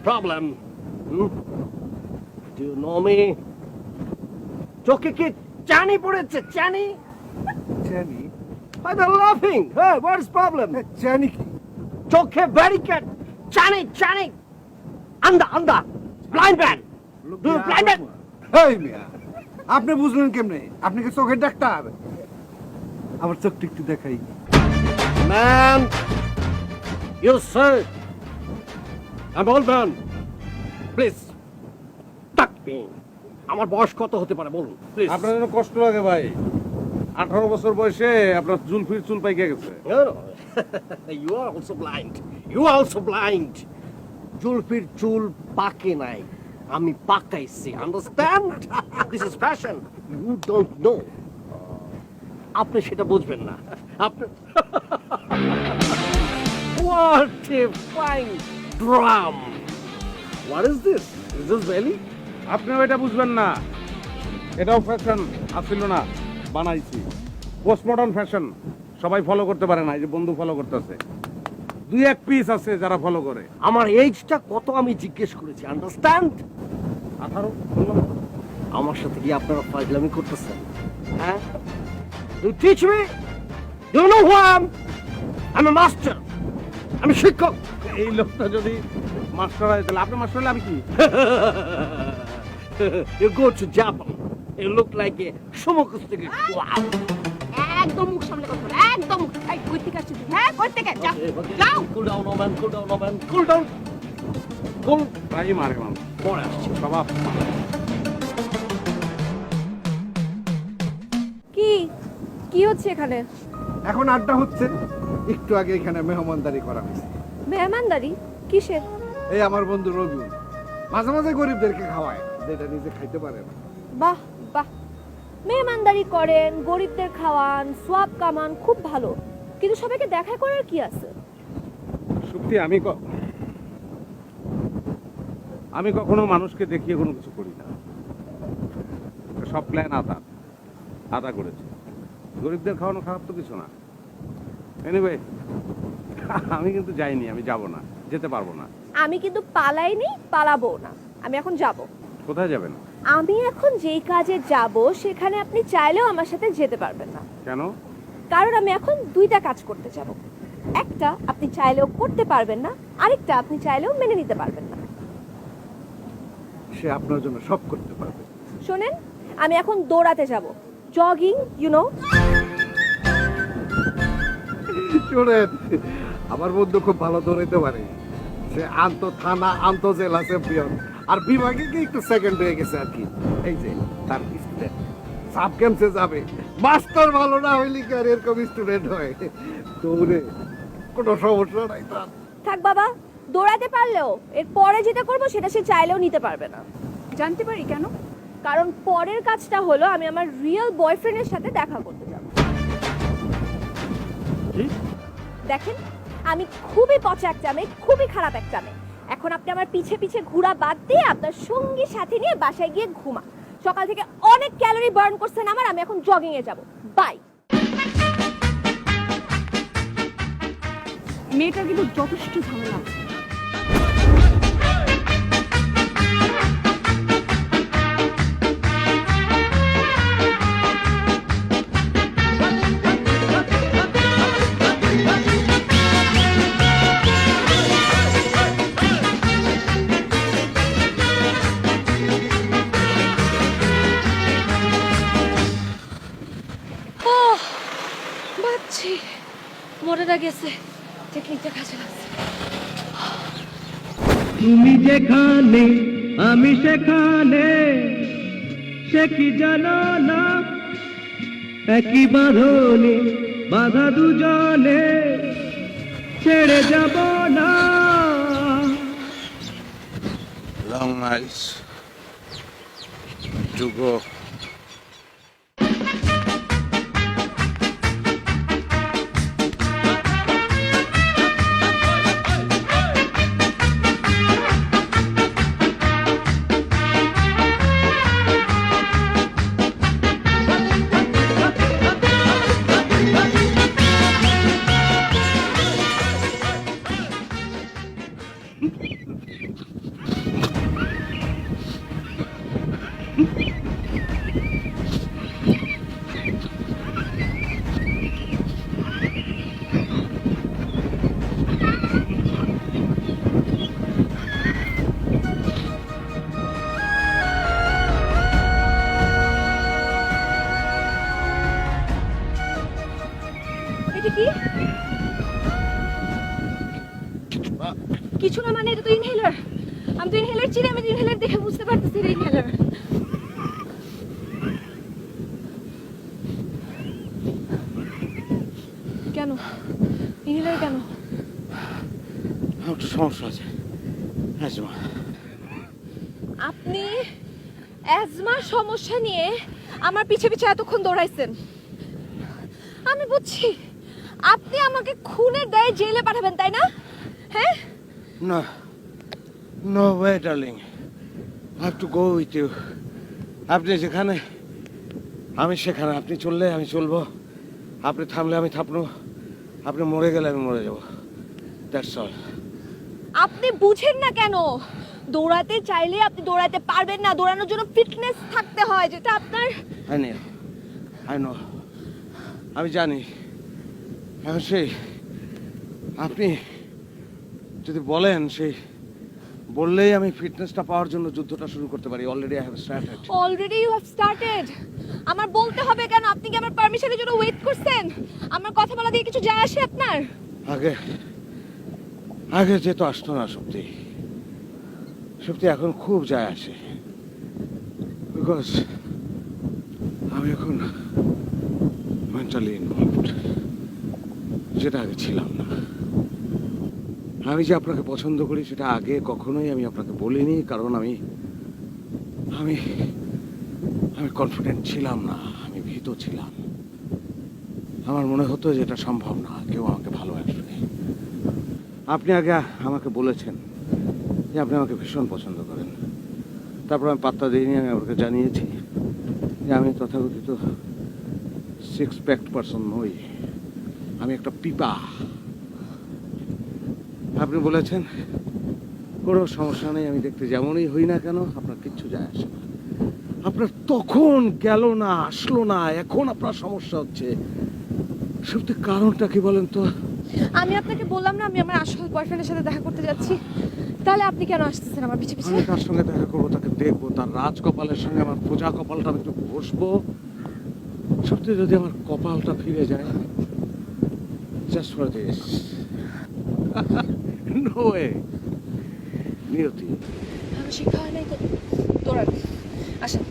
problem? Do you know me? চোখে কি চানি পড়েছে? চানি? জানি Why they're laughing? Hey, what is problem? জানি কি চোখে ব্যারিকেড, চানি, চানি, আন্দা, blind man. Do you blind man? এই মিয়া আপনি বুঝলেন কেমনে? আপনি কি চোখের ডাক্তার? আমার চোখটা একটু দেখাই। Man, you sir, I'm old man. Please, tuck me. আমার বয়স কত হতে পারে বলুন প্লিজ। আপনার জন্য কষ্ট লাগে ভাই, 18 বছর বয়সে আপনার চুল পাইকে গেছে। You are also blind. You are also blind. জুলফির চুল পাকে নাই, আমি পাকাইছি। Understand? This is fashion. You don't know. আপনি সেটা বুঝবেন না। আপনি What a fine drum. What is this? Is this belly? আপনিও এটা বুঝবেন না, এটাও ফ্যাশন আসছিল না, বানাইছি। পোস্ট মডার্ন ফ্যাশন সবাই ফলো করতে পারে না, এই যে বন্ধু ফলো করতেছে, 2-1 পিস আছে যারা ফলো করে। আমার এজটা কত আমি জিজ্ঞেস করেছি। আন্ডারস্ট্যান্ড? 18 বললাম। আমার সাথে কি আপনারা ফাজলামি করতেছেন? হ্যাঁ? You teach me? You know who I am? I'm a master. আমি শিক্ষক। এই লোকটা যদি মাস্টার হয় তাহলে আপনি মাস্টার হলে আমি কি? You go to Japan. You look like a সমুখস্থিকে। Wow. একদম মুখ সামলে কথা বল, একদম। এই কই থেকে আসছিস? হ্যাঁ, কই থেকে? যা, যাও। Cool down, oh man. Cool down, oh man. Cool down. Cool. তাই মারে মানুষ, পরে আসছি। স্বভাব। কি হচ্ছে এখানে? এখন আড্ডা হচ্ছে, একটু আগে এখানে মেহমানদারি করা হয়েছে। মেহমানদারি কিসের? এই আমার বন্ধু রবি মাঝে মাঝে গরিবদেরকে খাওয়ায়, যেটা নিজে খাইতে পারে না। বাহ বাহ, মেহমানদারি করেন, গরিবদের খাওয়ান, সোয়াব কামান, খুব ভালো। কিন্তু সবাইকে দেখা করার কি আছে? সত্যি আমি কখনো মানুষকে দেখিয়ে কোনো কিছু করি না, সব প্ল্যান আদা করেছে। গরিবদের খাওয়ানো খারাপ তো কিছু না। এনিওয়ে, আমি কিন্তু যাইনি, আমি যাব না, যেতে পারবো না। আমি কিন্তু পালাইনি, পালাবো না। আমি এখন যাব। কোথায় যাবেন? আমি এখন যেই কাজে যাব সেখানে আপনি চাইলেও আমার সাথে যেতে পারবেন না। কেন? কারণ আমি এখন 2টা কাজ করতে যাব। একটা আপনি চাইলেও করতে পারবেন না, আরেকটা আপনি চাইলেও মেনে নিতে পারবেন না। সে আপনার জন্য সব করতে পারবে। শোনেন, আমি এখন দৌড়াতে যাব, জগিং, ইউ নো। শোনেন, আমার বন্ধু খুব ভালো দৌড়াইতে পারে। সে থানা জেলা চ্যাম্পিয়ন, আর বিভাগে গিয়ে একটু সেকেন্ড হয়ে গেছে আর কি। এই যে তার স্টুডেন্ট সাব গেমসে যাবে, মাস্টার ভালো না হইলে কি আর এরকম স্টুডেন্ট হয়? দৌড়ে কোনো সমস্যা নাই তার। থাক বাবা, দৌড়াতে পারলেও এর পরে যেটা করব সেটা সে চাইলেও নিতে পারবে না। জানতে পারি কেন? কারণ পরের কাজটা হলো আমি আমার রিয়েল বয়ফ্রেন্ডের সাথে দেখা করতে যাব। দেখেন, আমি খুবই পচা একটা মেয়ে, খুবই খারাপ একটা মেয়ে। এখন আপনি আমার পিছে পিছে ঘোরা বাদ দিয়ে আপনার সঙ্গী সাথী নিয়ে বাসায় গিয়ে ঘুমা। সকাল থেকে অনেক ক্যালোরি বার্ন করছেন আমার, আমি এখন জগিং এ যাব। বাই। মেয়েটার কিন্তু যথেষ্ট ঝামেলা। মরেরা গেছে, টেকনিকটা কাজে লাগছে। তুমি যেখানে আমি সেখানে, সে কি জানো না, একই বাঁধনে বাঁধা দুজনে, ছেড়ে যাব না। Long nights to go. আমি তো ইনহেলার চিনি, আমি ইনহেলার দেখে বুঝতে পারতেছি এটা ইনহেলার। কেন ইনহেলার কেন? আমার একটু সমস্যা আছে, অ্যাজমা। আপনি অ্যাজমার সমস্যা নিয়ে আমার পিছে পিছে এতক্ষণ দৌড়াইছেন, আমি বুঝছি। আপনি আমাকে খুনের দায়ে জেলে পাঠাবেন, তাই না? হ্যাঁ, না, no way darling, I have to go with you. আপনি যেখানে আমি সেখানে, আপনি চললে আমি চলবো, আপনি থামলে আমি থামবো, আপনি মরে গেলে আমি মরে যাবো, দ্যাটস অল। আপনি বুঝেন না কেন? দৌড়াতে চাইলে আপনি দৌড়াতে পারবেন না, দৌড়ানোর জন্য ফিটনেস থাকতে হয়, যেটা আপনার। আই নো, আমি জানি। এখন সেই আপনি যদি বলেন, সেই বললেই আমি ফিটনেসটা পাওয়ার জন্য যুদ্ধটা শুরু করতে পারি। Already I have started. Already you have started? আমার বলতে হবে কেন? আপনি কি আমার পারমিশনের জন্য ওয়েট করছেন? আমার কথা বলা দিয়ে কিছু যায় আসে আপনার? আগে আগে যেত আসতো না সত্যি, সত্যি এখন খুব যায় আসে, বিকজ আমি এখন মেন্টালি ইনভলভড, যেটা আগে ছিলাম না। আমি যে আপনাকে পছন্দ করি সেটা আগে কখনোই আমি আপনাকে বলিনি, কারণ আমি আমি আমি কনফিডেন্ট ছিলাম না, আমি ভীত ছিলাম। আমার মনে হতো যে এটা সম্ভব না, কেউ আমাকে ভালোবাসবে। আপনি আগে আমাকে বলেছেন যে আপনি আমাকে ভীষণ পছন্দ করেন, তারপর আমি পাত্তা দিইনি। আমি আপনাকে জানিয়েছি যে আমি তথাকথিত সিক্স প্যাকড পারসন নই, আমি একটা পিপা। আপনি বলেছেন কোনো সমস্যা নেই, আমি দেখতে যেমনই হই না কেন আপনার কিচ্ছু যায় আসে না। আপনার তখন গেল না, আসলো না, এখন আপনার সমস্যা হচ্ছে। সত্যি কারণটা কি বলেন তো? আমি আপনাকে বললাম না আমি আমার আসল বয়ফ্রেন্ডের সাথে দেখা করতে যাচ্ছি, তাহলে আপনি কেন আসতেছেন আমার পিছে পিছে? আমি তার সঙ্গে দেখা করবো, তাকে দেখবো, তার রাজকপালের সঙ্গে আমার প্রজা কপালটা আমি একটু ঘষবো। সত্যি যদি আমার কপালটা ফিরে যায়, just for this. No way Niyati. শিক্ষা হয় নাই তো, দৌড়ান, আসেন।